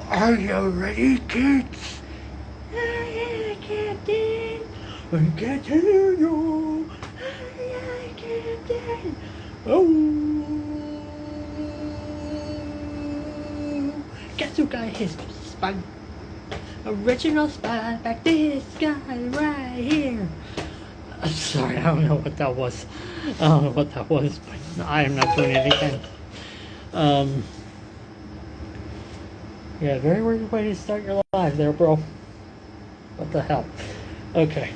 Are you ready, kids? Aye, Captain. I can't hear you. Aye, Captain. Oh. Guess who got his spine? Original spine back this guy right here. I'm sorry, I don't know what that was. I don't know what that was, but I am not doing anything. Yeah, very weird way to start your life there, bro. What the hell? Okay.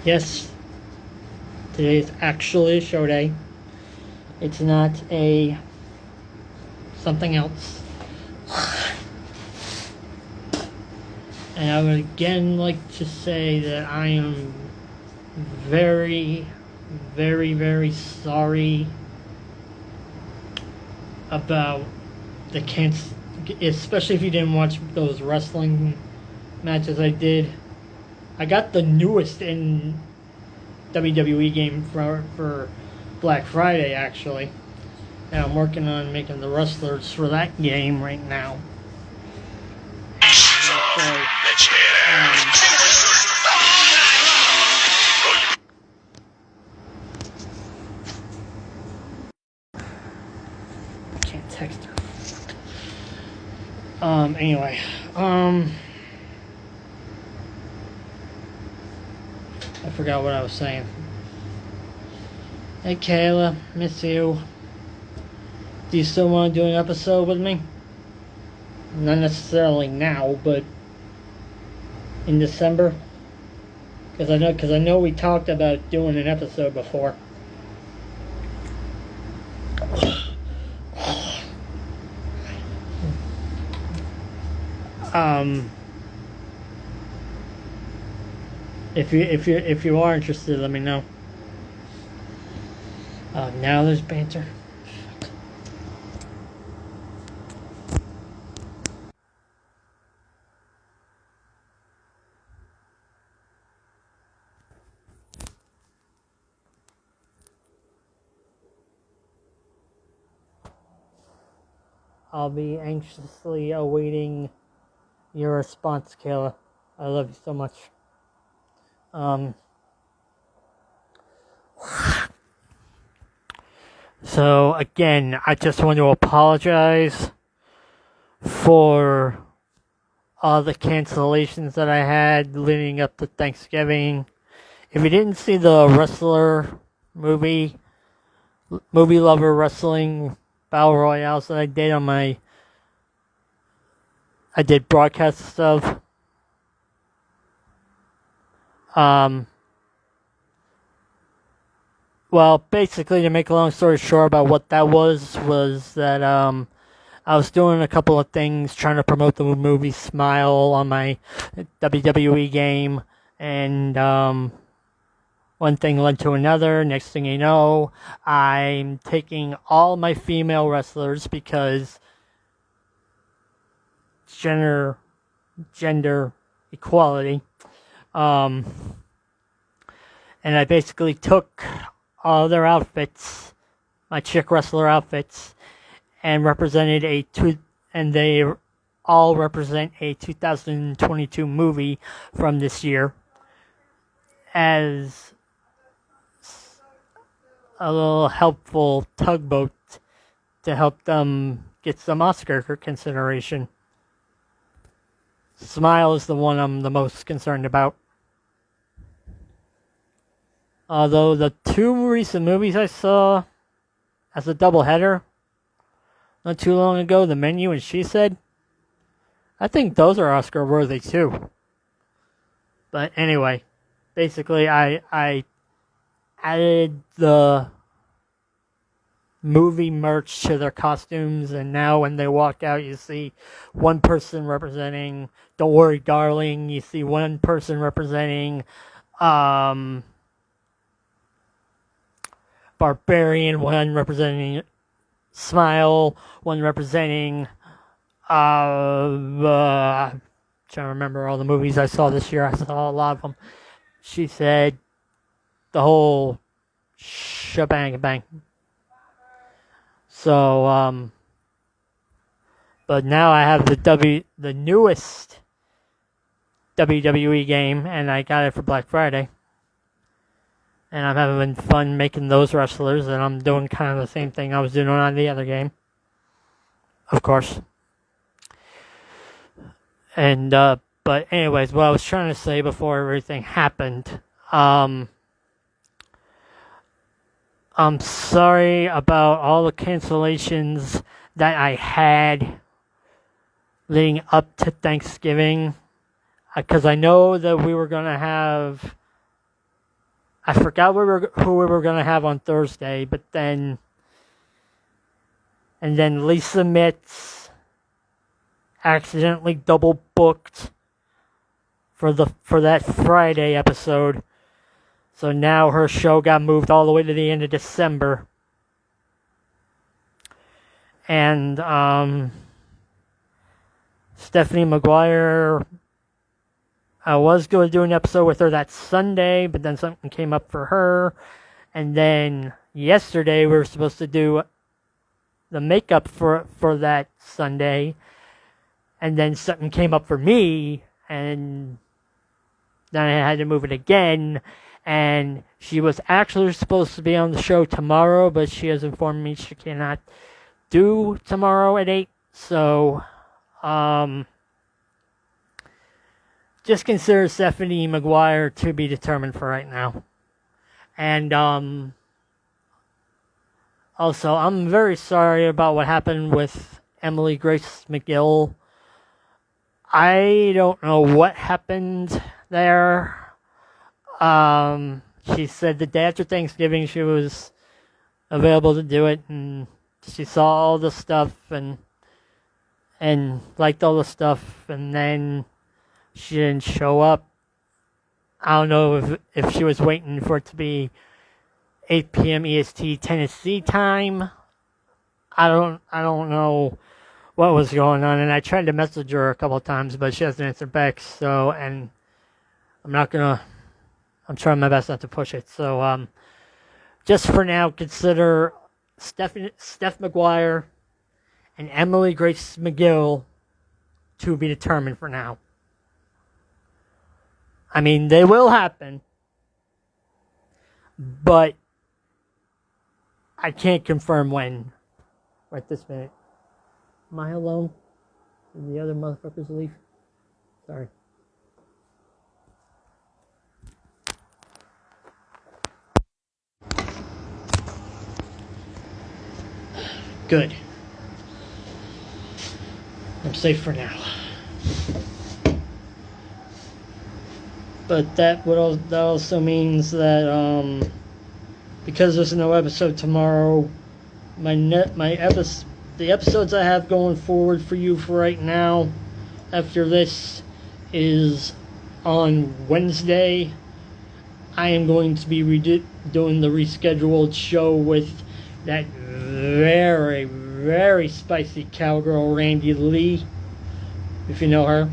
Yes, today is actually show day. It's not a something else. And I would again like to say that I am very, very, very sorry about the especially if you didn't watch those wrestling matches I did. I got the newest in WWE game for Black Friday, actually. And I'm working on making the wrestlers for that game right now. So, I can't text her. Anyway, I forgot what I was saying. Hey Kayla, miss you. Do you still want to do an episode with me? Not necessarily now, but in December. Because I know we talked about doing an episode before. If you are interested, let me know. Now there's banter. I'll be anxiously awaiting your response, Kayla. I love you so much. So again, I just want to apologize for all the cancellations that I had leading up to Thanksgiving. If you didn't see the wrestler movie Lover Wrestling Battle Royales that I did I did broadcast stuff. Well, basically, to make a long story short about what that was that I was doing a couple of things trying to promote the movie Smile on my WWE game, and one thing led to another. Next thing you know, I'm taking all my female wrestlers because gender equality. And I basically took all their outfits, my chick wrestler outfits, and they all represent a 2022 movie from this year as a little helpful tugboat to help them get some Oscar consideration. Smile is the one I'm the most concerned about. Although the two recent movies I saw as a doubleheader not too long ago, The Menu and She Said, I think those are Oscar worthy too. But anyway, basically I added the movie merch to their costumes, and now when they walk out, you see one person representing Don't Worry Darling, you see one person representing Barbarian, one representing Smile, one representing trying to remember all the movies I saw this year. I saw a lot of them. She said the whole shebang bang. So But now I have the newest WWE game, and I got it for Black Friday. And I'm having fun making those wrestlers, and I'm doing kind of the same thing I was doing on the other game. Of course. And, but anyways, what I was trying to say before everything happened, I'm sorry about all the cancellations that I had leading up to Thanksgiving, because I know that we were going to have, I forgot who we were going to have on Thursday, but then, and then Lisa Mitz accidentally double booked for that Friday episode. So now her show got moved all the way to the end of December. And Stephanie McGuire, I was going to do an episode with her that Sunday, but then something came up for her. And then yesterday we were supposed to do the makeup for that Sunday. And then something came up for me, and then I had to move it again. And she was actually supposed to be on the show tomorrow, but she has informed me she cannot do tomorrow at 8. So, just consider Stephanie McGuire to be determined for right now. And, also, I'm very sorry about what happened with Emily Grace McGill. I don't know what happened there. She said the day after Thanksgiving she was available to do it, and she saw all the stuff and liked all the stuff, and then she didn't show up. I don't know if she was waiting for it to be 8 p.m. EST Tennessee time. I don't know what was going on, and I tried to message her a couple of times, but she hasn't answered back. So, and I'm trying my best not to push it. So, just for now, consider Steph McGuire and Emily Grace McGill to be determined for now. I mean, they will happen, but I can't confirm when. Right this minute. Am I alone? Did the other motherfuckers leave? Sorry. Good. I'm safe for now. But that also means that because there's no episode tomorrow, the episodes I have going forward for you for right now, after this, is on Wednesday. I am going to be doing the rescheduled show with that very, very spicy cowgirl, Randy Lee, if you know her.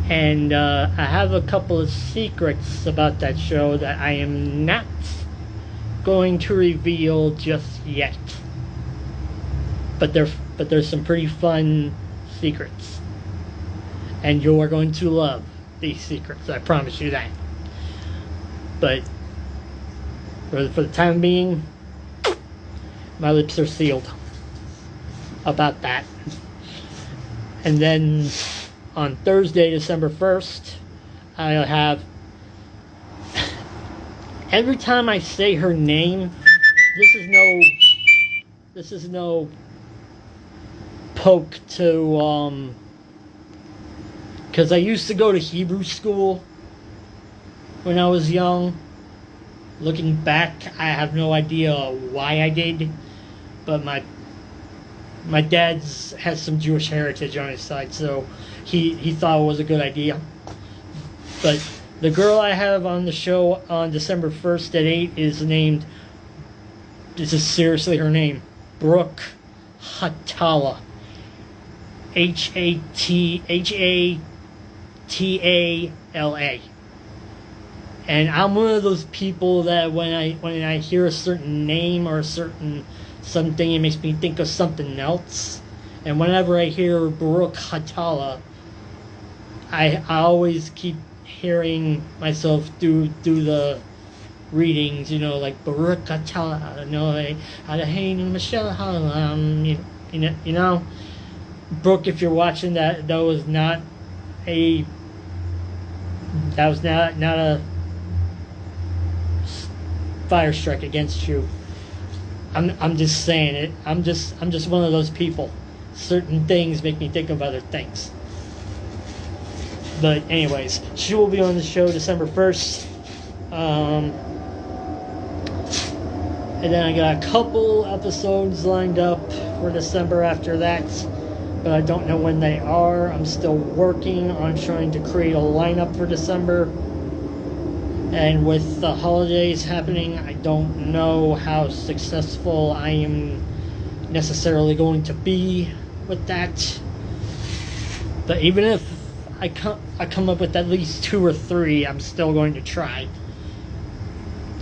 And I have a couple of secrets about that show that I am not going to reveal just yet. But there's some pretty fun secrets. And you are going to love these secrets, I promise you that. But for the time being, my lips are sealed about that. And then on Thursday, December 1st, I'll have... Every time I say her name, this is no poke to, because I used to go to Hebrew school when I was young. Looking back, I have no idea why I did, but my dad's has some Jewish heritage on his side, so he thought it was a good idea. But the girl I have on the show on December 1st at 8 is named, this is seriously her name, Brooke Hatala. Hatala. And I'm one of those people that when I hear a certain name or a certain something, it makes me think of something else. And whenever I hear Baruch Hatala, I always keep hearing myself do the readings, like Baruch Hatala, like Adahin Michelle you know. Brooke, if you're watching that, a that was not a fire strike against you. I'm just saying it. I'm just one of those people. Certain things make me think of other things. But anyways, she will be on the show December 1st. And then I got a couple episodes lined up for December after that, but I don't know when they are. I'm still working on trying to create a lineup for December. And with the holidays happening, I don't know how successful I am necessarily going to be with that. But even if I come up with at least 2 or 3, I'm still going to try.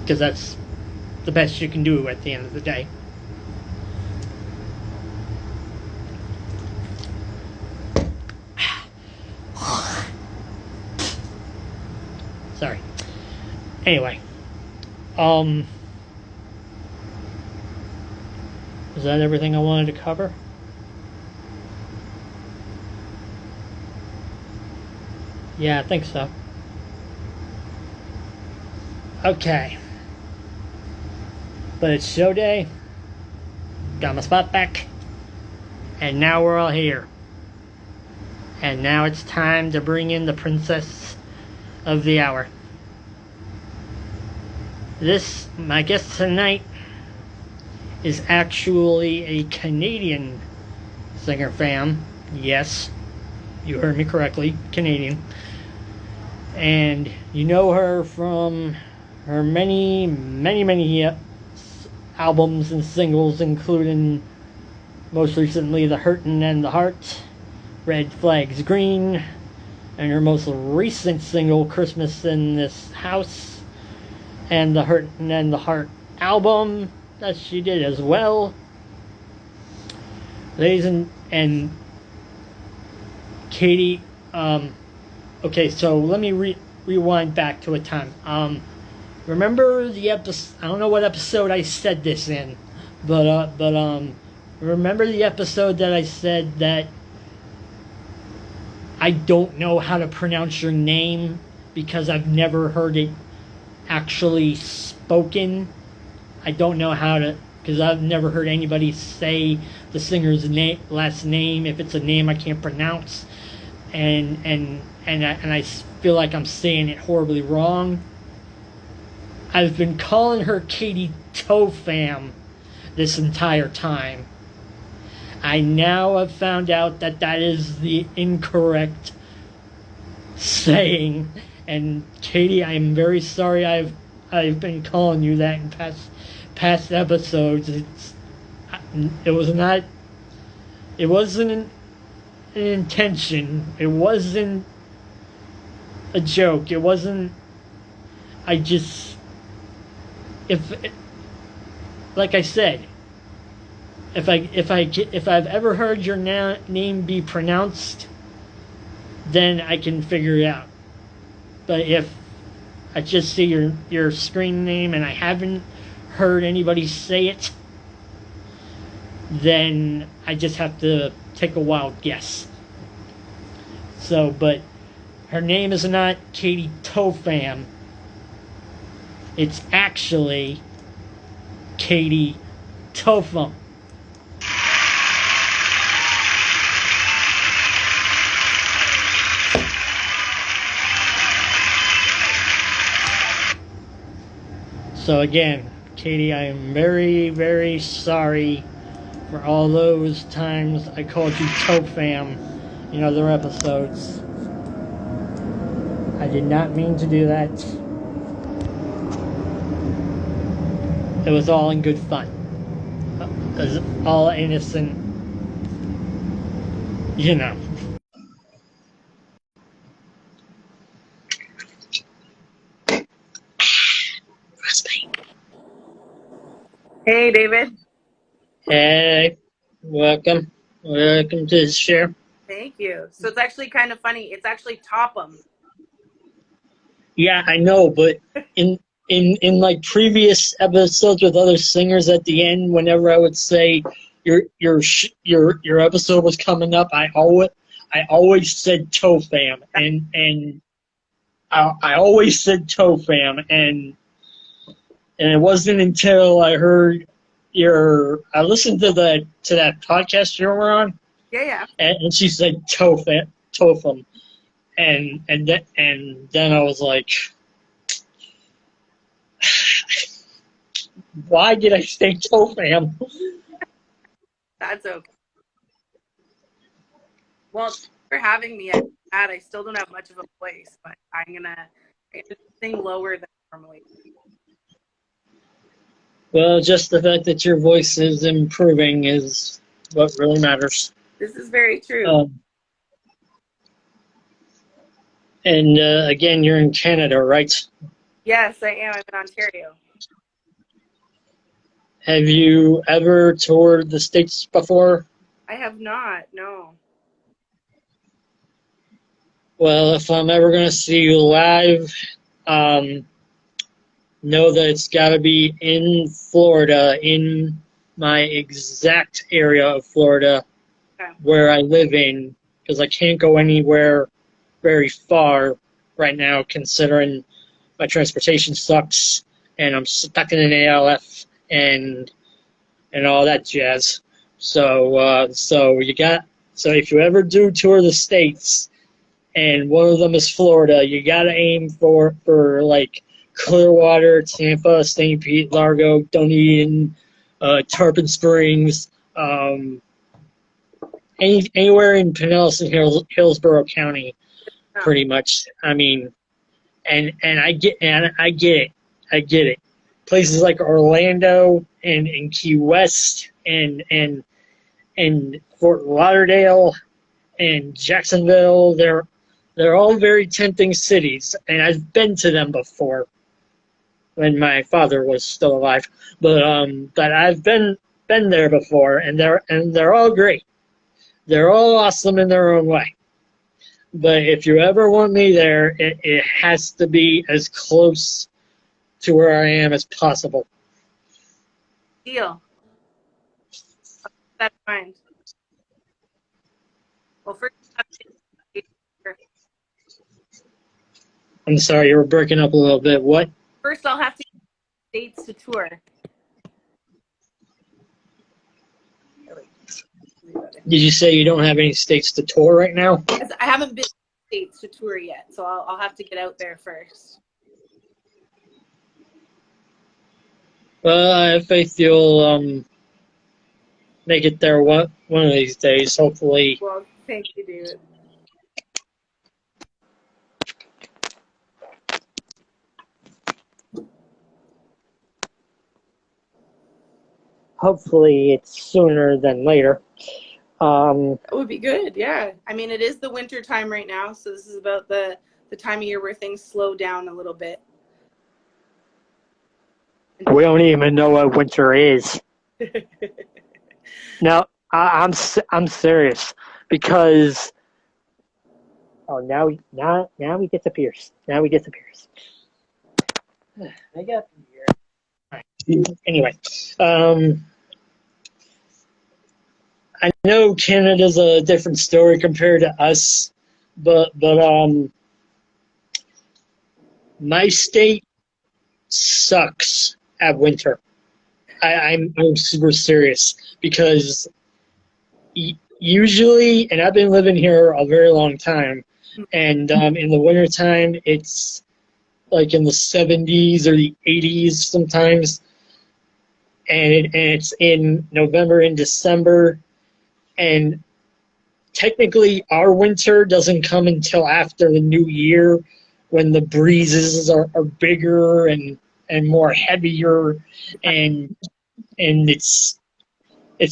Because that's the best you can do at the end of the day. Sorry. Anyway. Is that everything I wanted to cover? Yeah, I think so. Okay. But it's show day. Got my spot back. And now we're all here. And now it's time to bring in the princess of the hour. My guest tonight is actually a Canadian singer fam. Yes, you heard me correctly, Canadian. And you know her from her many, many, many albums and singles, including most recently The Hurtin' and the Heart, Red Flags Green, and her most recent single, Christmas in This House, and the Hurtin' and the Heart album that she did as well. Ladies and Katy, okay, so let me rewind back to a time. Remember the episode? I don't know what episode I said this in, but remember the episode that I said that I don't know how to pronounce your name because I've never heard it actually spoken. I don't know how to, because I've never heard anybody say the singer's last name if it's a name I can't pronounce, and I feel like I'm saying it horribly wrong. I've been calling her Katy Topham this entire time. I now have found out that is the incorrect saying. And Katy, I am very sorry I've been calling you that in past episodes. It wasn't an intention. It wasn't a joke. It wasn't. Like I said, if I've ever heard your name be pronounced, then I can figure it out. But if I just see your screen name and I haven't heard anybody say it, then I just have to take a wild guess. So, but her name is not Katy Topham. It's actually Katy Topham. So again, Katy, I am very, very sorry for all those times I called you Topham in other episodes. I did not mean to do that. It was all in good fun. It was all innocent, you know. Hey, David. Hey, welcome. Welcome to the show. Thank you. So it's actually kind of funny. It's actually Topham. Yeah, I know, but in in like previous episodes with other singers at the end, whenever I would say your episode was coming up, I always said Topham, and I always said Topham, and it wasn't until I heard I listened to that podcast you were on, Yeah, yeah. and she said Topham, and then I was like, why did I say Topham? That's okay. Well, thanks for having me. I still don't have much of a voice, but I'm gonna sing lower than normally. Well, just the fact that your voice is improving is what really matters. This is very true. Um, and again, you're in Canada, right? Yes, I am. I'm in Ontario. Have you ever toured the States before? I have not. No. Well, if I'm ever going to see you live, um, know that it's got to be in Florida, in my exact area of Florida Okay. where I live in, because I can't go anywhere very far right now, considering my transportation sucks and I'm stuck in an ALF and all that jazz. So if you ever do tour the states and one of them is Florida, you gotta aim for like Clearwater, Tampa, St. Pete, Largo, Dunedin, Tarpon Springs, anywhere in Pinellas and Hillsborough County, No. pretty much. I mean, and I get it. Places like Orlando and Key West and Fort Lauderdale and Jacksonville, they're all very tempting cities, and I've been to them before when my father was still alive. But I've been there before, and they're all great. They're all awesome in their own way. But if you ever want me there, it has to be as close to where I am as possible. Deal. That's fine. Well, I'm sorry, you were breaking up a little bit. What? first I'll have to get dates to tour. Did you say you don't have any states to tour right now? I haven't been to States to tour yet, so I'll have to get out there first. Well, I have faith you'll make it there one of these days, hopefully. Well, thank you, David. Hopefully, it's sooner than later. That would be good. Yeah. I mean, it is the winter time right now, so this is about the time of year where things slow down a little bit. We don't even know what winter is. No, I'm serious because now we get to Pierce. Now we get to Pierce. I got here. Right. Anyway, I know Canada's a different story compared to us, but my state sucks at winter. I'm super serious because usually, and I've been living here a very long time, and in the wintertime it's like in the 70s or the 80s sometimes, and it's in November and December, and technically our winter doesn't come until after the new year when the breezes are bigger and more heavier, and it's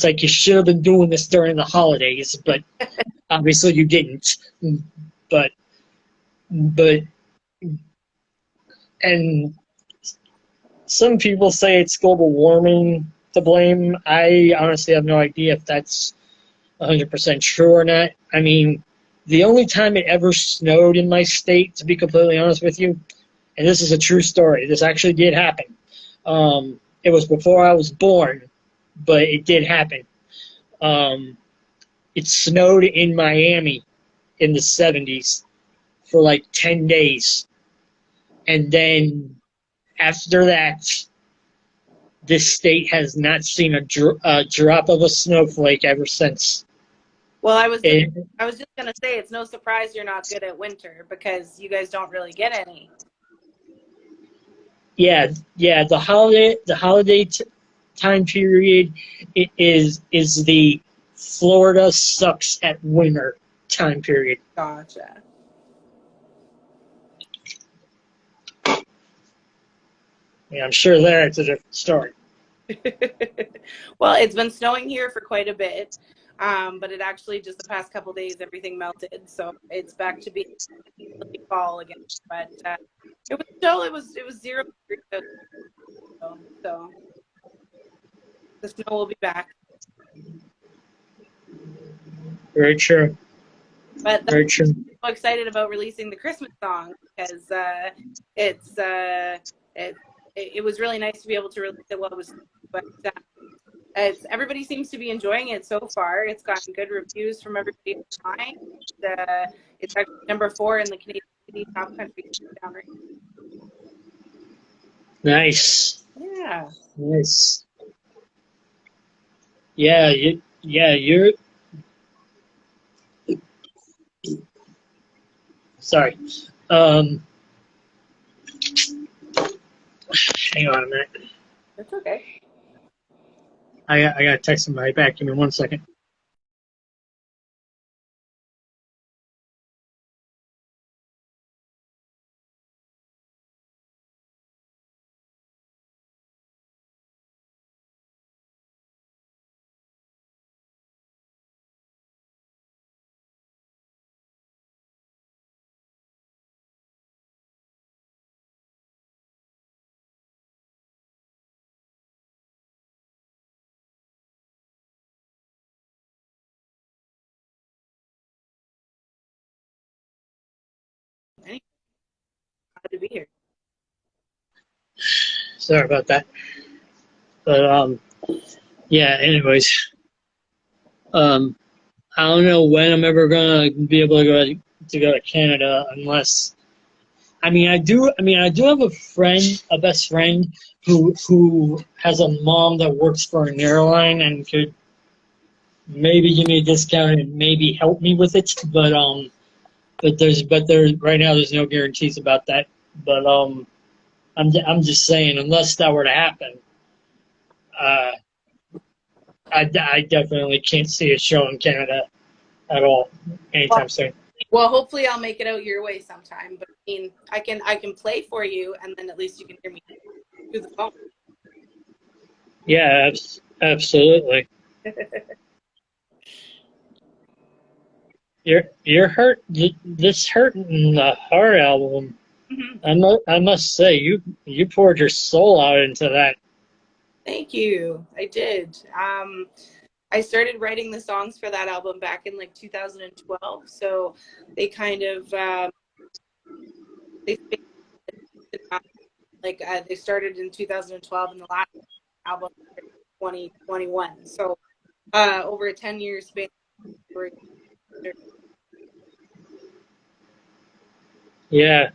like you should have been doing this during the holidays, but obviously you didn't. But but and some people say it's global warming, to blame. I honestly have no idea if that's 100% true or not. I mean, the only time it ever snowed in my state, to be completely honest with you, and this is a true story, this actually did happen. It was before I was born, but it did happen. It snowed in Miami in the 70s for like 10 days. And then after that, this state has not seen a drop of a snowflake ever since. Well, I was just gonna say it's no surprise you're not good at winter because you guys don't really get any. Yeah. The holiday time period is the Florida sucks at winter time period. Gotcha. Yeah, I'm sure that's a different story. Well, it's been snowing here for quite a bit, but it actually just the past couple days everything melted, so it's back to being fall again. But it was 0 degrees, so the snow will be back. Very true. But very true. I'm so excited about releasing the Christmas song because it was really nice to be able to release it while it was. But everybody seems to be enjoying it so far. It's gotten good reviews from everybody online. It's actually number 4 in the Canadian top country down right. Nice. Yeah. Nice. Yeah. You're. Sorry. Hang on a minute. That's okay. I got to text somebody back. Give me 1 second. Glad to be here. Sorry about that. But yeah. Anyways, I don't know when I'm ever gonna be able to go to Canada unless. I mean, I do have a best friend who has a mom that works for an airline and could maybe give me a discount and maybe help me with it. But there's right now there's no guarantees about that. But I'm just saying, unless that were to happen, I definitely can't see a show in Canada at all anytime soon. Well, hopefully I'll make it out your way sometime. But I mean, I can play for you, and then at least you can hear me through the phone. Yeah, absolutely. You're hurt. This hurting the heart album. Mm-hmm. I must say you poured your soul out into that. Thank you. I did. I started writing the songs for that album back in like 2012. So they kind of they started in 2012 and the last album 2021. So over a 10-year span. Yeah,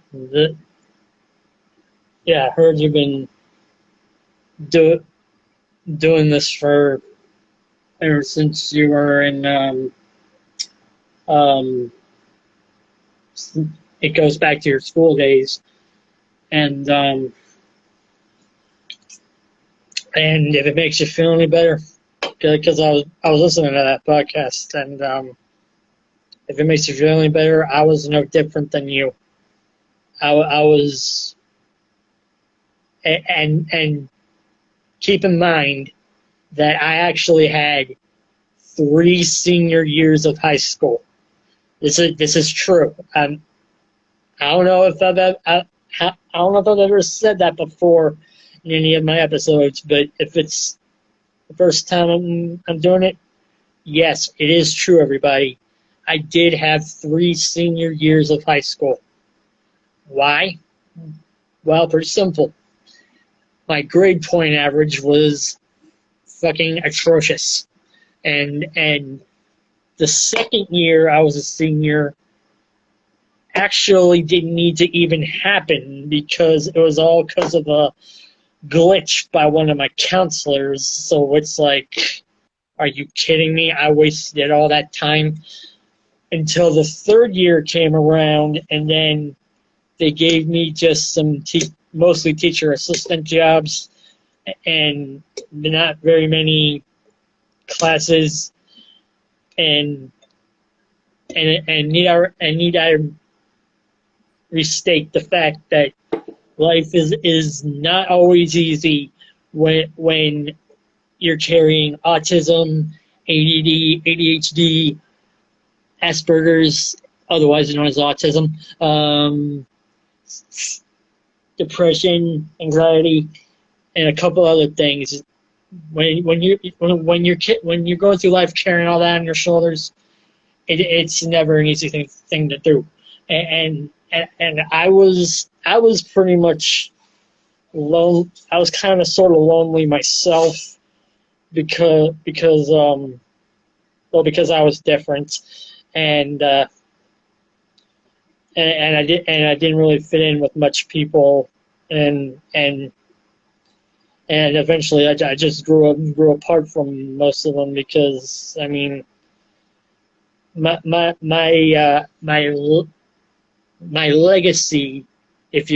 I heard you've been doing this for ever since you were in. It goes back to your school days, and if it makes you feel any better, because I was listening to that podcast, and if it makes you feel any better, I was no different than you. I was, and keep in mind that I actually had 3 senior years of high school. This is true. I don't know if I don't know if I've ever said that before in any of my episodes, but if it's the first time I'm doing it. Yes, it is true, everybody. I did have 3 senior years of high school. Why? Well, pretty simple. My grade point average was fucking atrocious. And the second year I was a senior actually didn't need to even happen because it was all because of a glitch by one of my counselors. So it's like, are you kidding me? I wasted all that time until the third year came around, and then they gave me just some mostly teacher assistant jobs and not very many classes. And need I restate the fact that life is not always easy when you're carrying autism, ADD, ADHD, Asperger's, otherwise known as autism, depression, anxiety, and a couple other things. When you're going through life carrying all that on your shoulders, it's never an easy thing to do. And I was pretty much lone. I was kind of sort of lonely myself because I was different, and I didn't really fit in with much people, and eventually I just grew apart from most of them because I mean my legacy, if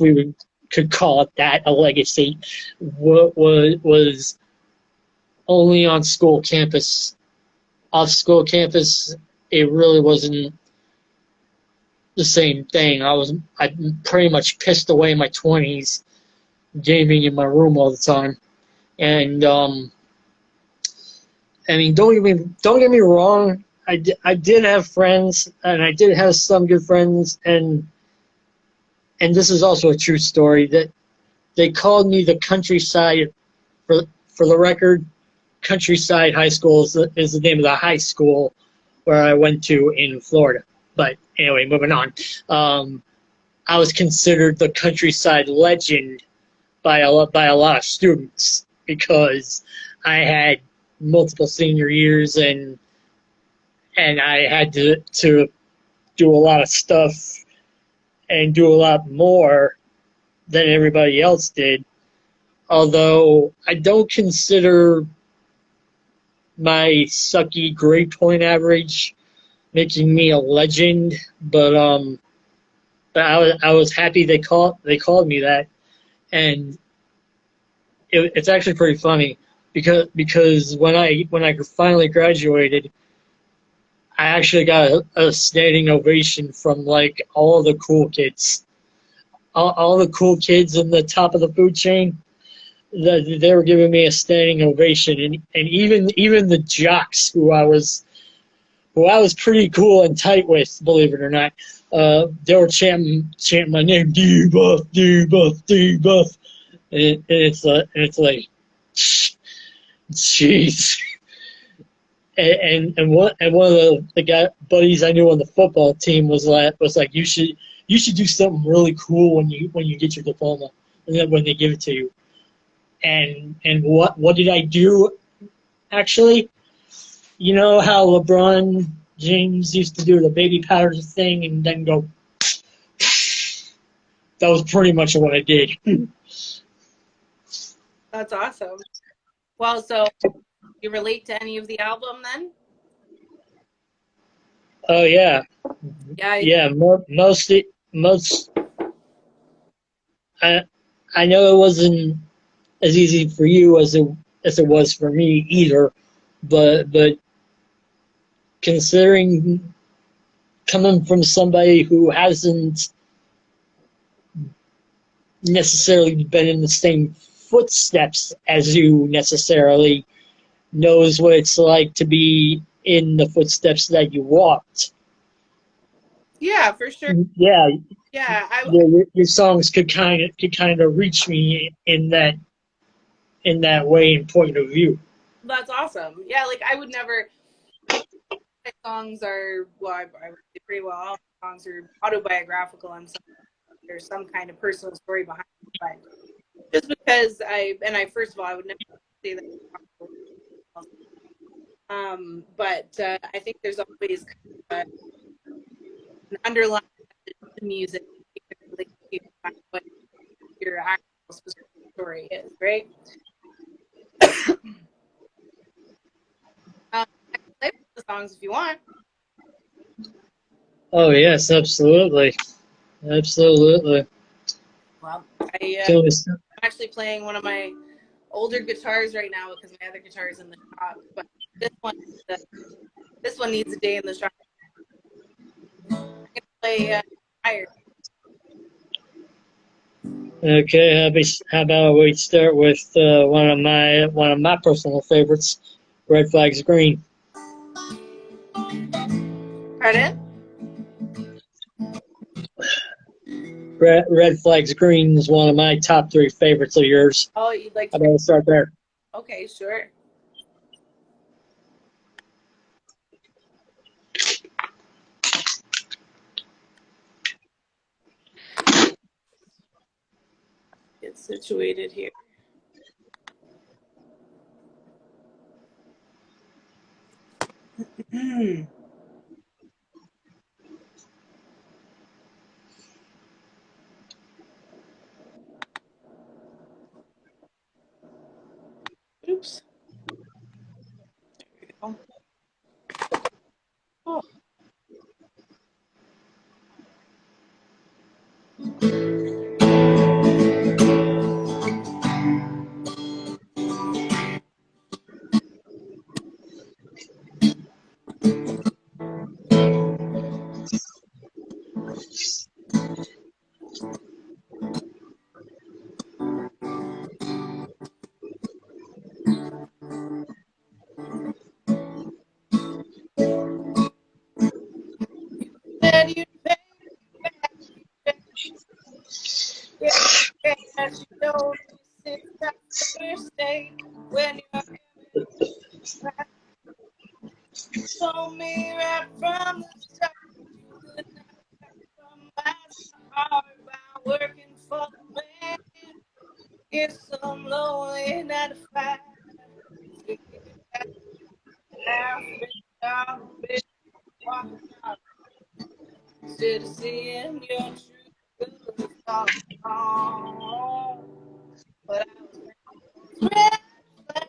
we could call it that, a legacy, was only on school campus. Off school campus, it really wasn't the same thing. I pretty much pissed away my 20s, gaming in my room all the time, and I mean, don't get me wrong. I did have friends, and I did have some good friends, and this is also a true story that they called me the countryside. For the record, Countryside High School is the name of the high school where I went to in Florida. But anyway, moving on. I was considered the countryside legend by a lot of students because I had multiple senior years and I had to do a lot of stuff and do a lot more than everybody else did. Although I don't consider my sucky grade point average making me a legend, but I was happy they called me that, and it's actually pretty funny because when I finally graduated, I actually got a standing ovation from like all the cool kids, all the cool kids in the top of the food chain. They were giving me a standing ovation, and even the jocks who I was pretty cool and tight with, believe it or not, they were chanting my name, D-Buff, D-Buff, D-Buff, and it's like, jeez. And one of the buddies I knew on the football team was like you should do something really cool when you get your diploma, and then when they give it to you. And what did I do? Actually, you know how LeBron James used to do the baby powder thing and then go. That was pretty much what I did. That's awesome. Well, so you relate to any of the album then? Oh yeah, Yeah. most. I know it wasn't as easy for you as it was for me either, but considering coming from somebody who hasn't necessarily been in the same footsteps as you necessarily knows what it's like to be in the footsteps that you walked. Yeah, for sure. Yeah, Yeah, your songs could kind of reach me in that in that way and point of view. That's awesome. Yeah, like I would never. My songs are I would say pretty well. All my songs are autobiographical, and there's some kind of personal story behind it. But just because I first of all, I would never say that. But I think there's always kind of an underlying music you can relate to what your actual specific story is, right? I can play the songs if you want. Oh yes, absolutely, absolutely. Well, So I'm actually playing one of my older guitars right now because my other guitar is in the shop. But this one, this one needs a day in the shop. I'm gonna play higher. okay, how about we start with one of my personal favorites, Red Flags Green. Pardon? Red Flags Green is one of my top 3 favorites of yours. Oh, you'd like How to? about we start there? Okay, sure. Get situated here. Oops. There we go. Oh. Then you pay back. Yeah, as you know, since that first day when you're back, you told me right from the start you could not compromise my heart by working for the man. It's so lonely, 9 to 5. Now, walking out instead of seeing your true colors all wrong. But I was red flag.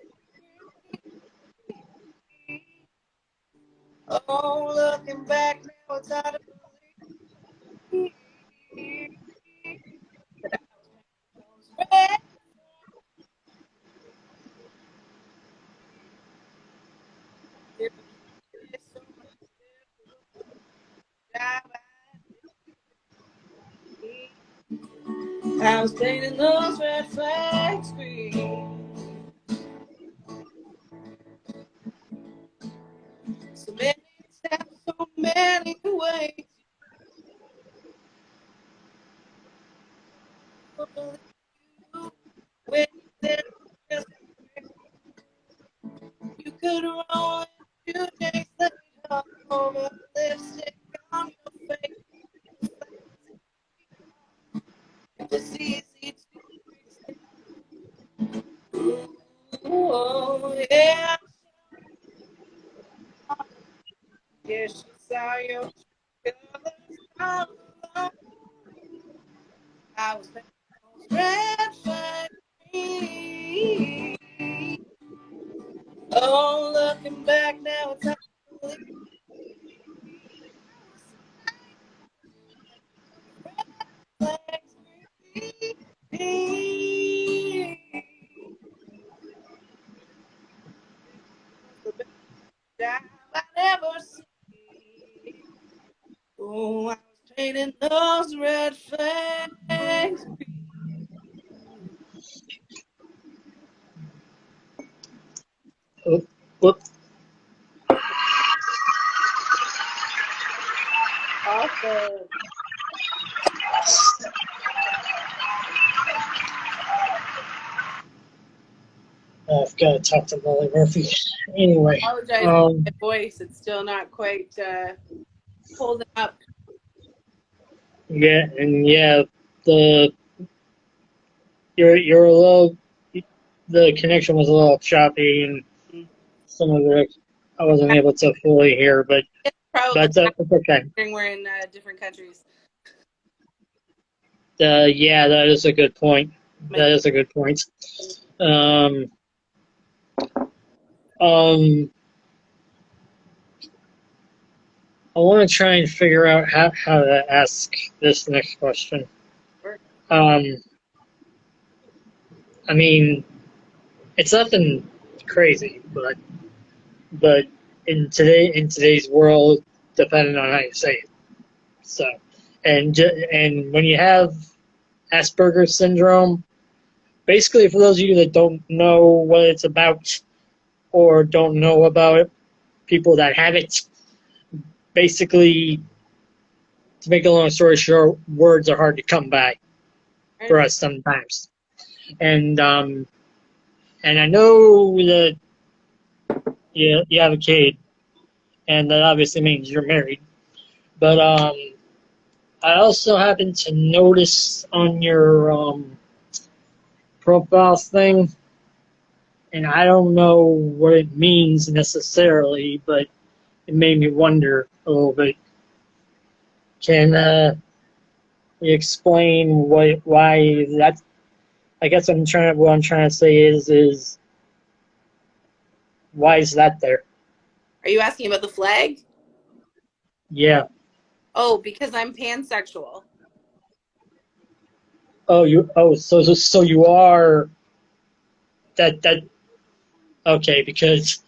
Oh, looking back now, it's hard to believe that I was red. If it's so much I was painting those red flags green. So many times, so many ways. You believe you when you said just you could roll in 2 days later over lipstick on your face. It was easy to oh yeah. Yeah, she saw your colors all along. I was red flag green. Oh, looking back now, it's hard to believe flags green. The best job I'd ever seen. Oh, I was painting those red flags green. Oh, whoop. Awesome. gotta talk to Molly Murphy. Anyway, I apologize for my voice. It's still not quite holding up. yeah, and yeah, the you're a little, the connection was a little choppy, and Mm. some of it I wasn't able to fully hear, but It's probably that's okay. we're in different countries. Yeah, that is a good point. That is a good point. Um, um, I want to try and figure out how to ask this next question. Um, I mean, it's nothing crazy, but in today's world, depending on how you say it. So, and when you have Asperger's syndrome, basically, for those of you that don't know what it's about or don't know about it, people that have it, basically, to make a long story short, words are hard to come by for us sometimes. And I know that you have a kid, and that obviously means you're married. But I also happen to notice on your profile thing, and I don't know what it means necessarily, but it made me wonder a little bit. Can you explain why that? I guess what I'm trying to say is why is that there? Are you asking about the flag? Yeah. Oh, because I'm pansexual. So you are that okay, because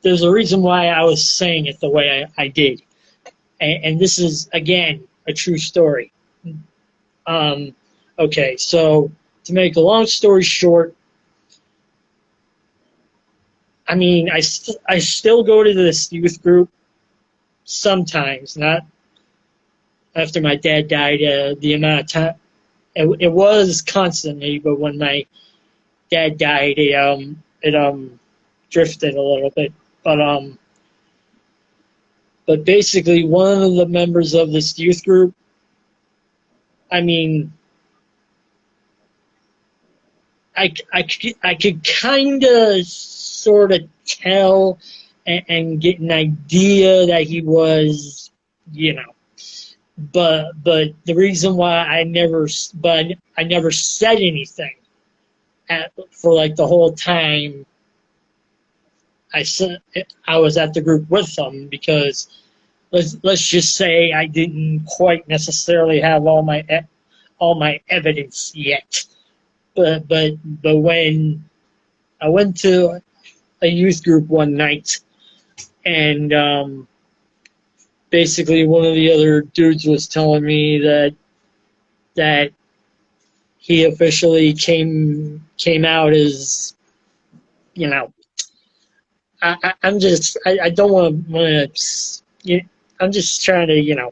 there's a reason why I was saying it the way I did, and this is again a true story. Um, okay, so to make a long story short, I mean I still go to this youth group sometimes, not after my dad died. The amount of time it was constantly, but when my dad died, it drifted a little bit. But basically, one of the members of this youth group, I mean, I could kind of sort of tell and get an idea that he was, you know. But the reason why I never said anything for like the whole time I was at the group with them, because let's just say I didn't quite necessarily have all my evidence yet. But when I went to a youth group one night, and basically one of the other dudes was telling me that he officially came out as, you know, I don't want to, I'm just trying to,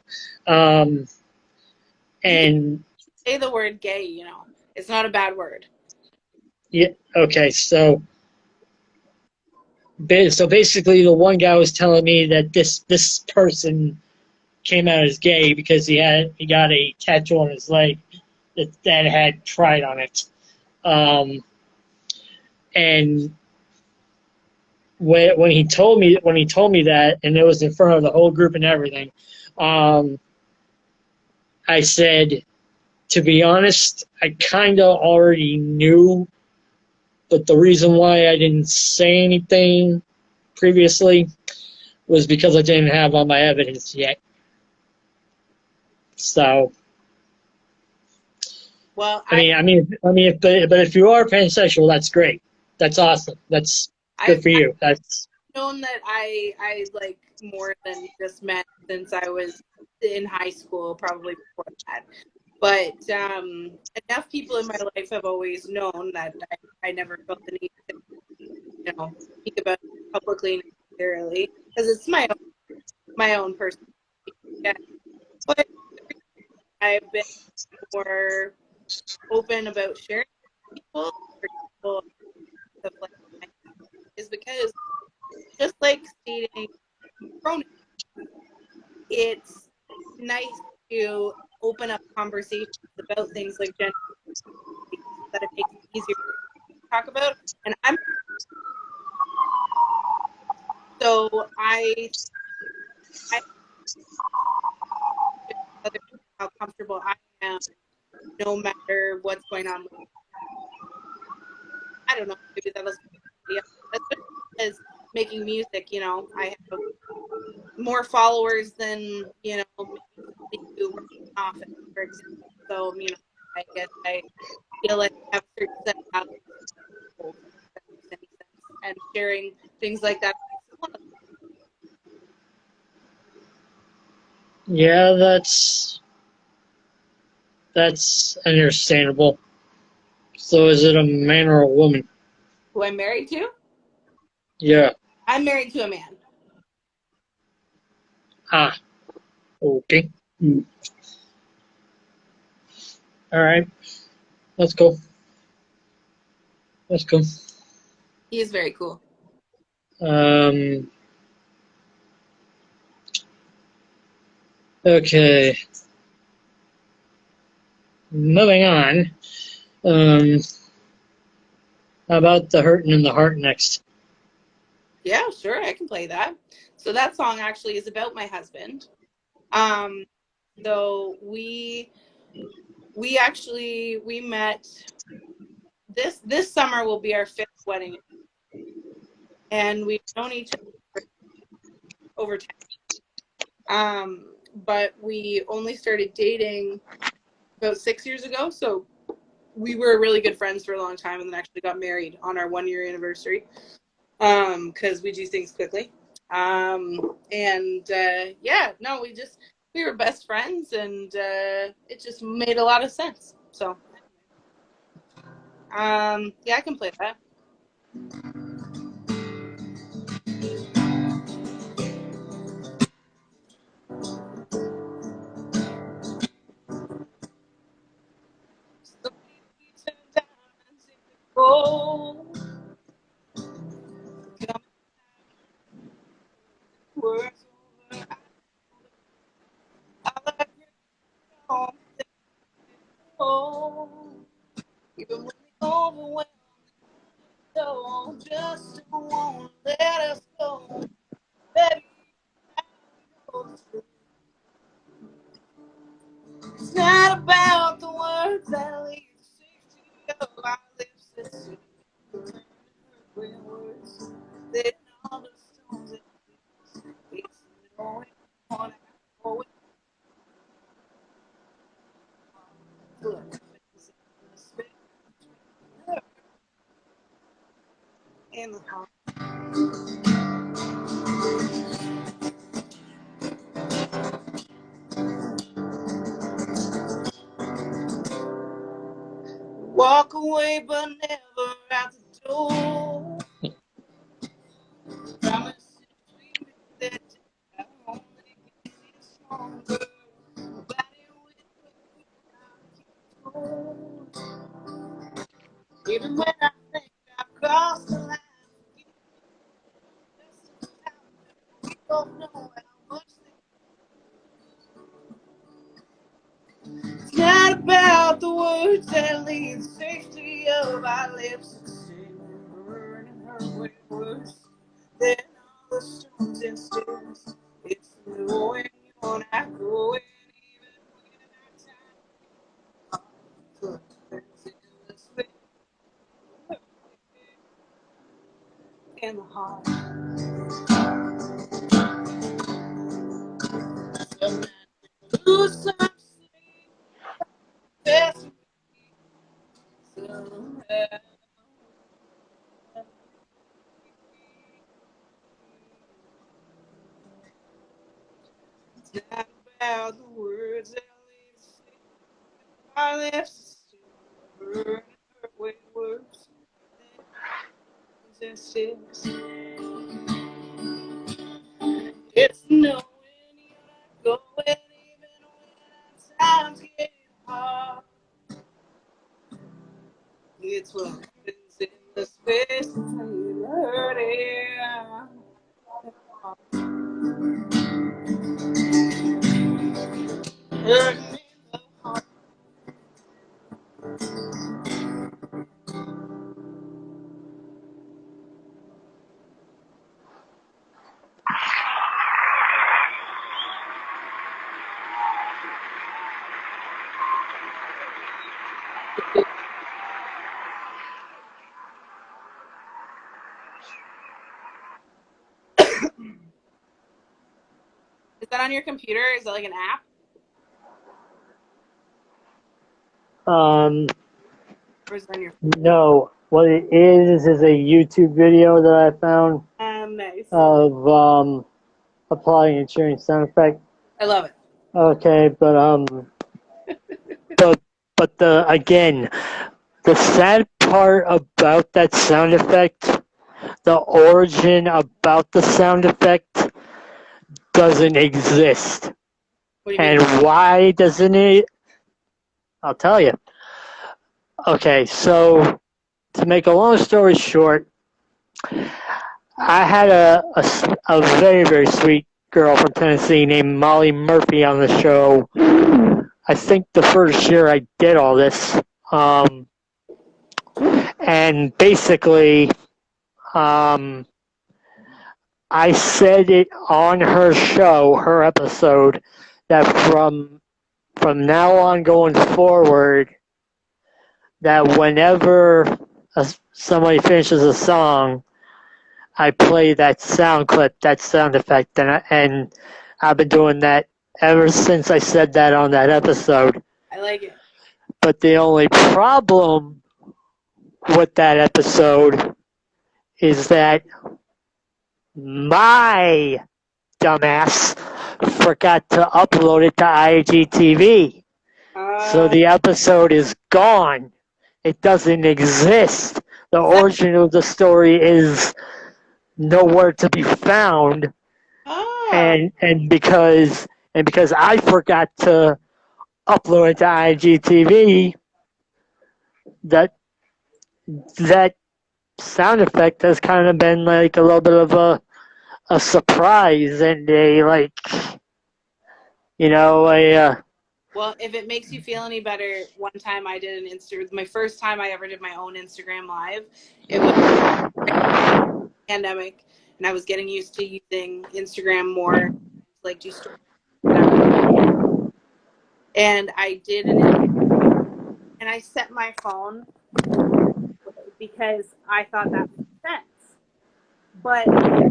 and Say the word gay, it's not a bad word. yeah, okay, so basically the one guy was telling me that this person came out as gay because he got a tattoo on his leg that had pride on it, and when he told me that, and it was in front of the whole group and everything, I said, to be honest, I kind of already knew, but the reason why I didn't say anything previously was because I didn't have all my evidence yet. So, well, but if you are pansexual, that's great. That's awesome. That's good for you. That's known that I like more than just men since I was in high school, probably before that. But enough people in my life have always known that I never felt the need to, speak about it publicly necessarily, because it's my own personal. Yeah. But I've been more open about sharing with people, like stating pronouns. It's nice to open up conversations about things like gender so that it makes it easier to talk about. And I other how comfortable I am, no matter what's going on. I don't know. Maybe that'll be as making music. You know, I have more followers than maybe somebody who works in an office, for example. So I guess I feel like I have a certain set of values, if that makes any sense, and sharing things like that. Yeah, that's understandable. So is it a man or a woman? Who I'm married to? Yeah. I'm married to a man. Ah. Okay. All right. Let's go. Let's go. He is very cool. Okay. Moving on. How about the hurting in the heart next? Yeah, sure, I can play that. So that song actually is about my husband. Though we met this summer will be our 5th wedding, and we've known each other for over 10. But we only started dating about 6 years ago, so we were really good friends for a long time, and then actually got married on our 1-year anniversary. Because we do things quickly. We were best friends, and it just made a lot of sense. So, I can play that. So we turn down and take the cold. Coming words over. I like it home. Even when the overwhelming don't just won't let us go. Baby, it's not about the words that leave the safety of our lips. It's when words, then all the stones and it's knowing what I go in the heart. Walk away, but never out the door. Promise we make that I only get you stronger. Body with even when I think I've crossed the line, we both know how much it's not about the words that leave the safety of our lips. It's still burning her way worse than all the storms and stairs. It's knowing you're not going even when our time turns in the spin in the heart. Sometimes lose some sleep, best somehow. It's not about the words that leave our lips. It's still burning her way worse than instance. It's knowing you're not going even when times get hard. It's what happens in the space between hurting Is that on your computer? Is it like an app? Or is it on your No. What it is a YouTube video that I found nice. of applying a cheering sound effect. I love it. Okay, but the sad part about that sound effect, the origin about the sound effect doesn't exist. What do you And mean? why doesn't it? I'll tell you. Okay, so to make a long story short, I had a very, very sweet girl from Tennessee named Molly Murphy on the show. I think the first year I did all this. And basically, I said it on her show, her episode, that from now on going forward, that whenever somebody finishes a song, I play that sound clip, that sound effect, and I've been doing that ever since I said that on that episode. I like it. But the only problem with that episode is that my dumbass forgot to upload it to IGTV. So the episode is gone. It doesn't exist. The origin of the story is nowhere to be found. And because I forgot to upload it to IGTV, that sound effect has kind of been like a little bit of a surprise and a Well, if it makes you feel any better, one time I did an my first time I ever did my own Instagram live. It was pandemic, and I was getting used to using Instagram more, like do stories. And I did and I set my phone because I thought that made sense. But I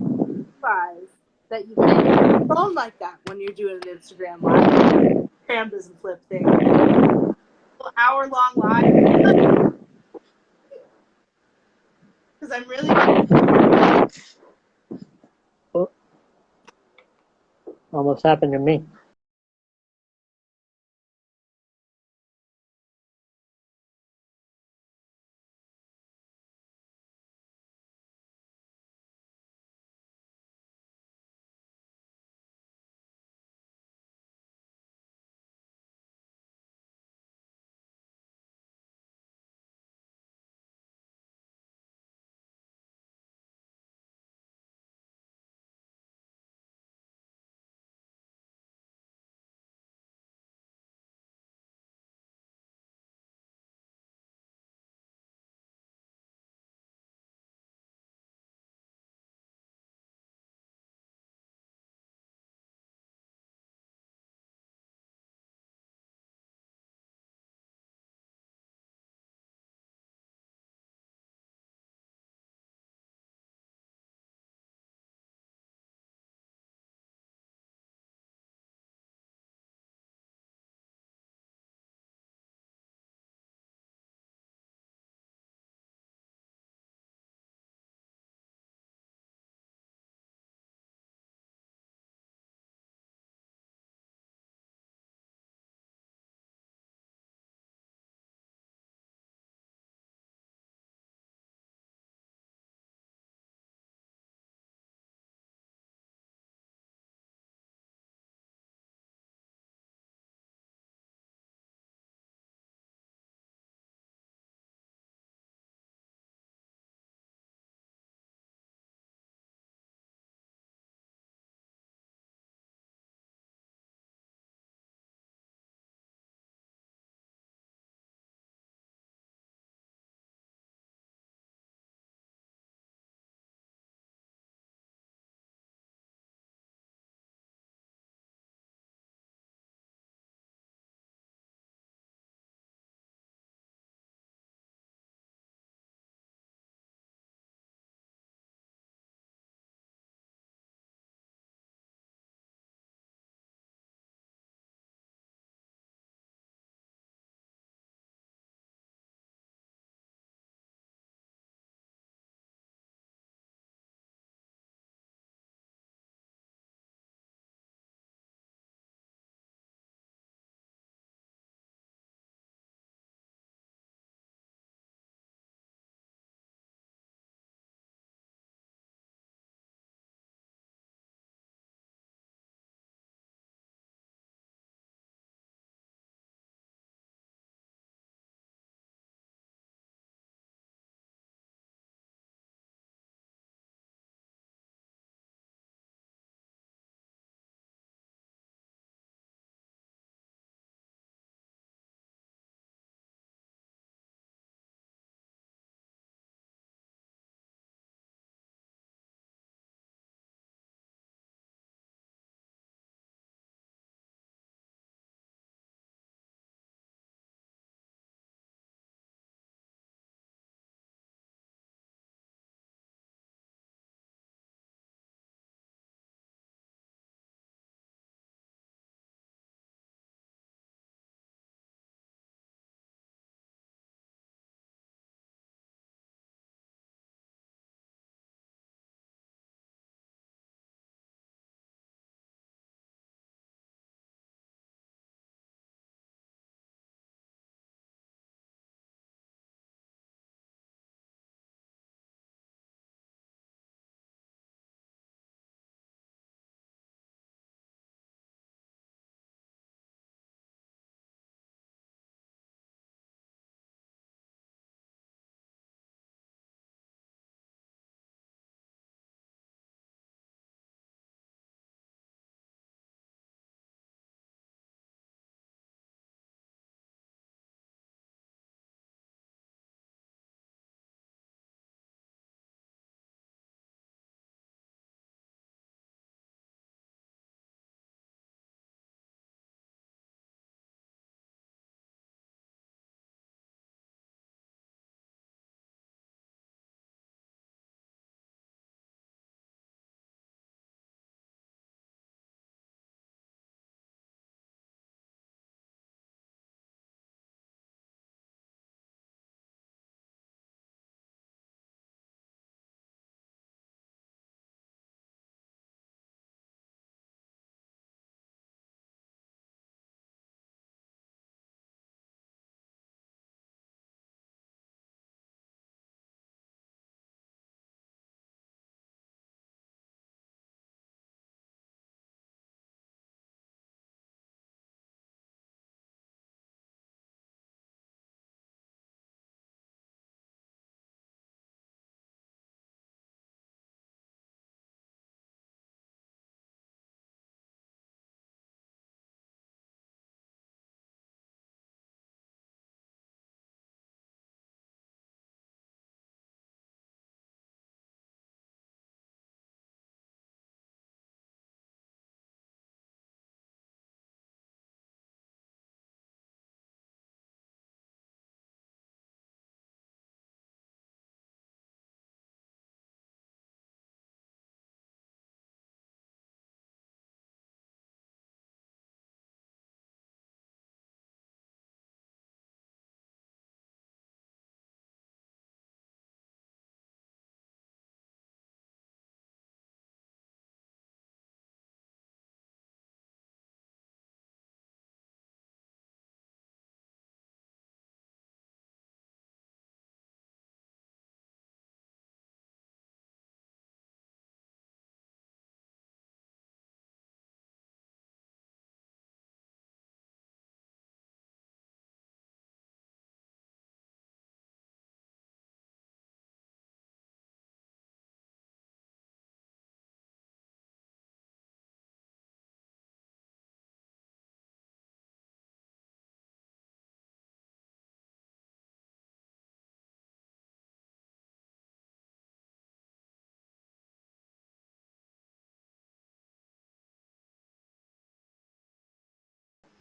realized that you can't use your phone like that when you're doing an Instagram live. Instagram doesn't flip things. Hour-long live. Because I'm really almost happened to me.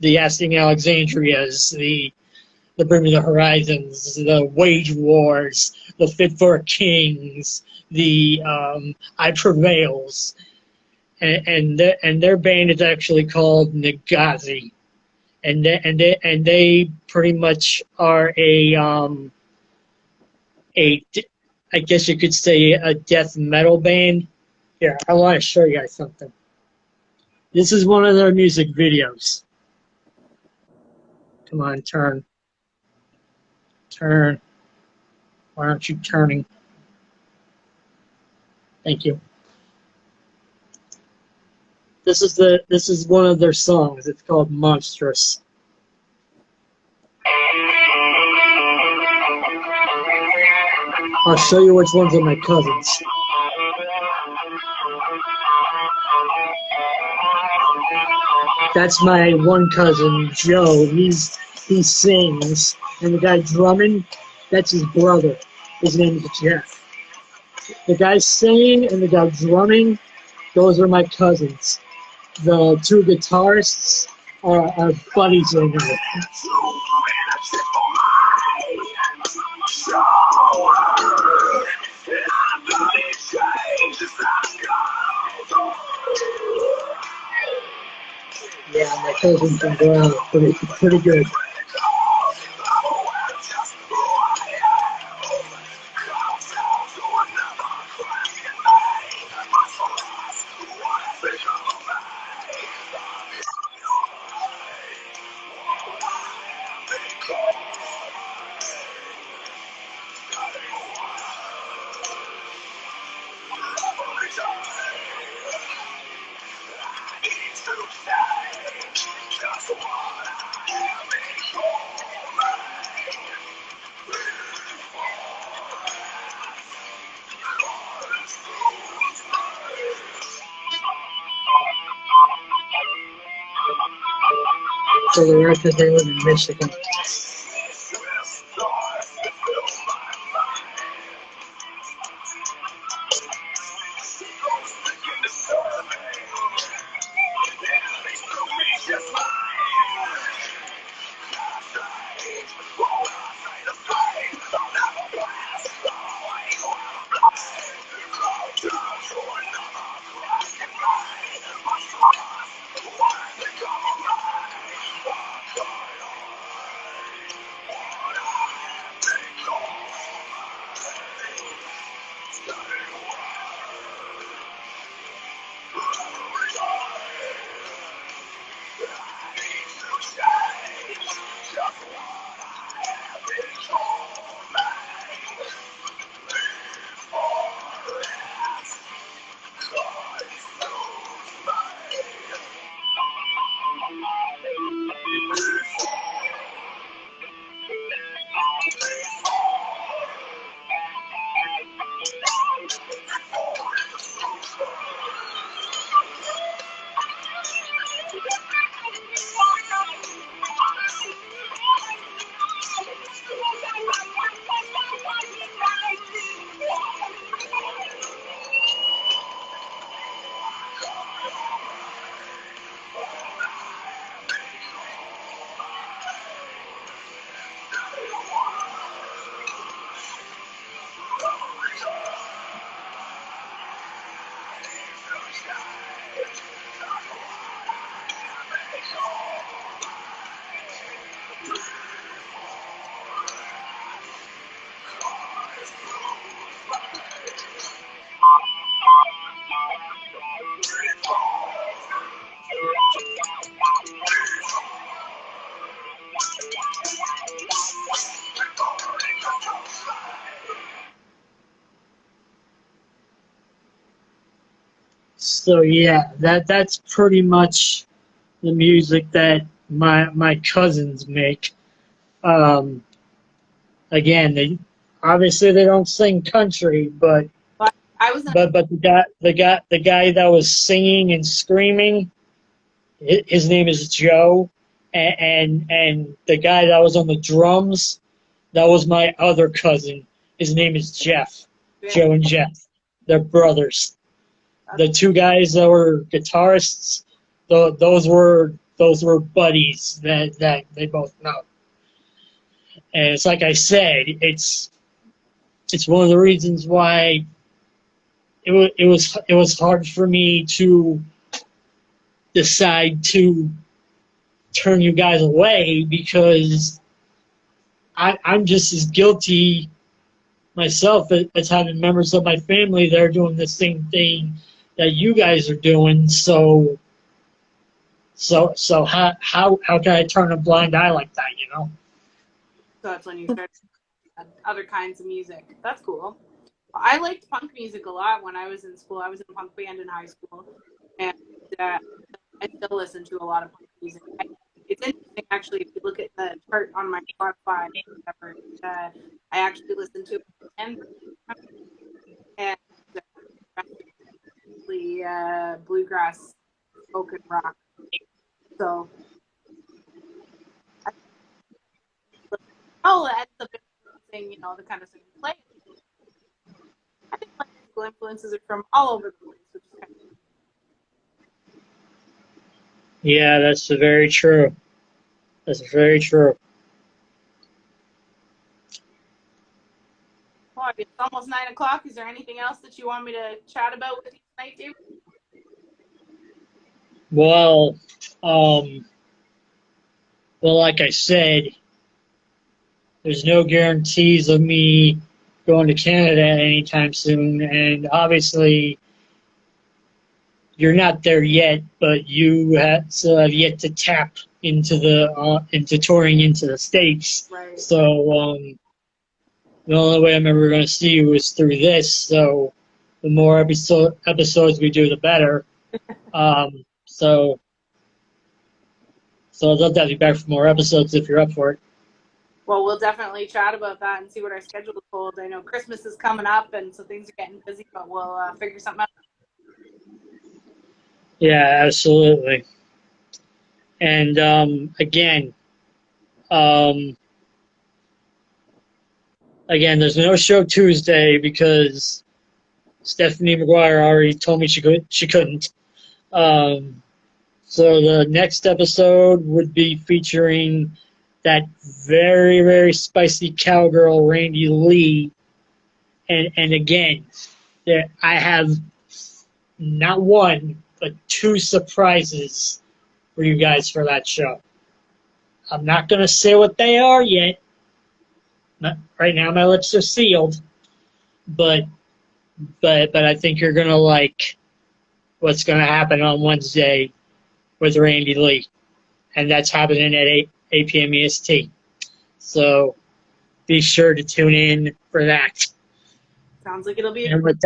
the Asking Alexandrias, the Bring Me the Horizons, the Wage Wars, the Fit for Kings, the I Prevails, and their band is actually called Nagazi, and they pretty much are I guess you could say a death metal band. Here, I want to show you guys something. This is one of their music videos. Come on, turn. Turn. Why aren't you turning? Thank you. This is one of their songs. It's called Monstrous. I'll show you which ones are my cousins. That's my one cousin, Joe. He sings, and the guy drumming, that's his brother. His name is Jeff. The guy singing and the guy drumming, those are my cousins. The two guitarists are buddies right now. Yeah, my cousin can go out pretty good. So the rest of they live in Michigan. So yeah, that's pretty much the music that my cousins make. Again, they don't sing country, but the guy that was singing and screaming, his name is Joe, and the guy that was on the drums, that was my other cousin. His name is Jeff. Joe and Jeff. They're brothers. The two guys that were guitarists, those were both were buddies that they both know. And it's like I said, it's one of the reasons why it was hard for me to decide to turn you guys away, because I'm just as guilty myself as having members of my family that are doing the same thing that you guys are doing. So how can I turn a blind eye like that, you know? So that's when you started other kinds of music. That's cool. I liked punk music a lot when I was in school. I was in a punk band in high school, and I still listen to a lot of punk music. It's interesting, actually, if you look at the chart on my Spotify, whatever, I actually listen to 10 and bluegrass, folk and rock. So, that's the big thing, you know, the kind of thing you play. I think my musical influences are from all over the place, which is kind of cool. Yeah, that's very true. That's very true. Well, it's almost 9 o'clock. Is there anything else that you want me to chat about with you tonight, David? Well, like I said, there's no guarantees of me going to Canada anytime soon, and obviously you're not there yet, but you still have yet to tap into into touring into the States. Right. So the only way I'm ever going to see you is through this. So the more episodes we do, the better. So I'd love to have you back for more episodes if you're up for it. Well, we'll definitely chat about that and see what our schedule holds. I know Christmas is coming up, and so things are getting busy, but we'll figure something out. Yeah, absolutely. And again, there's no show Tuesday because Stephanie McGuire already told me she couldn't. So the next episode would be featuring that very, very spicy cowgirl, Randy Lee. And again, I have not one, but 2 surprises for you guys for that show. I'm not going to say what they are yet. Right now, my lips are sealed. But I think you're going to like what's going to happen on Wednesday with Randy Lee. And that's happening at 8 p.m. EST. So be sure to tune in for that. Sounds like it'll be. And with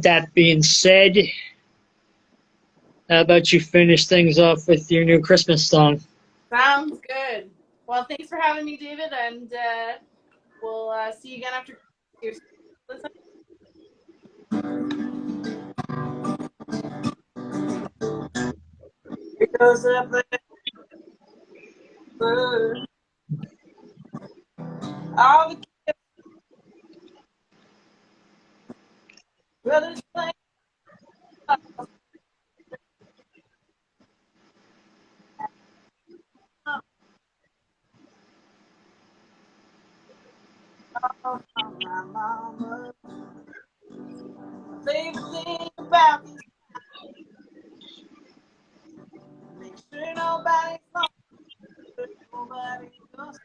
that being said, how about you finish things off with your new Christmas song? Sounds good. Well, thanks for having me, David, and we'll see you again after. It goes up there. All the kids, brothers playing. My mama. My favorite thing about these, make sure nobody's home, nobody goes.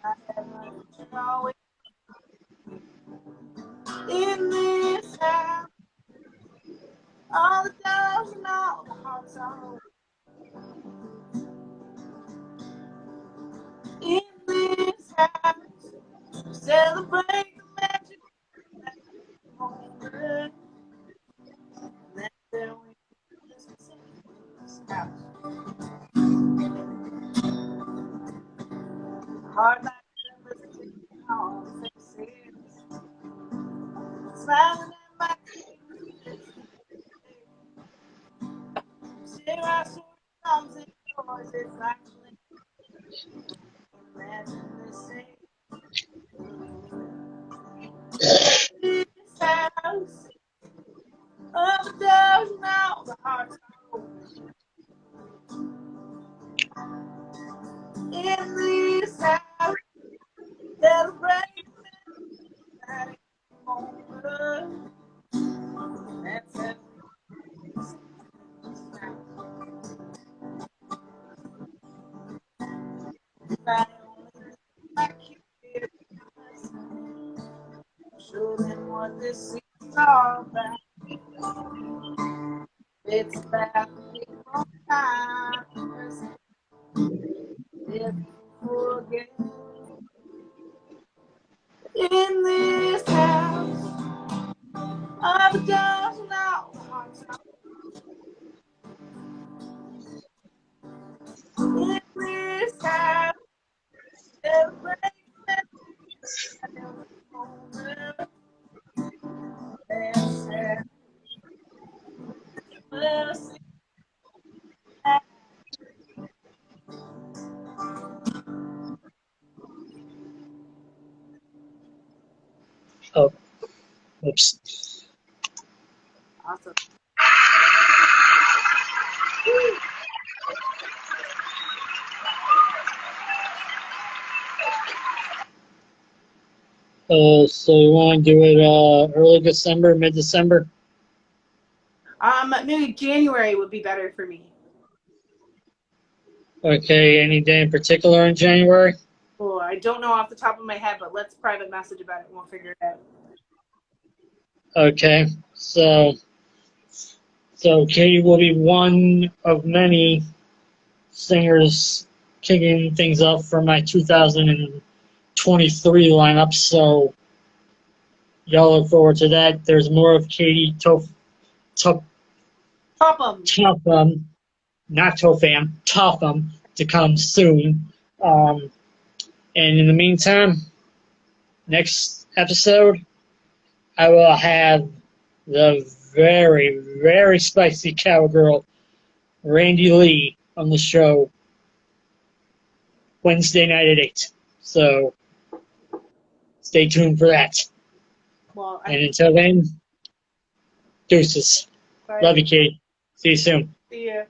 I have my future always in this house. All the doors and all the hearts are open. In this house, we celebrate the magic moment. That's where we Christmas in this house. Hard like the all the faces, smiling at my kids. Share our sweet songs and joys. It's like imagine this house of the doors and all the hearts are open. see all that. It's that people times. If you forget in this house, I've just now hearts in this house. Every moment, there's a mercy. Oh, oops. Awesome. So you want to do it early December, mid-December? Maybe January would be better for me. Okay, any day in particular in January? Oh, I don't know off the top of my head, but let's private message about it and we'll figure it out. Okay, so Katie will be one of many singers kicking things up for my 2023 lineup, so y'all look forward to that. There's more of Katy Topham. Topham, not Topham, Topham to come soon. And in the meantime, next episode, I will have the very, very spicy cowgirl, Randy Lee, on the show Wednesday night at 8. So stay tuned for that. Well, And until then, deuces. Sorry. Love you, Kate. See you soon. See ya.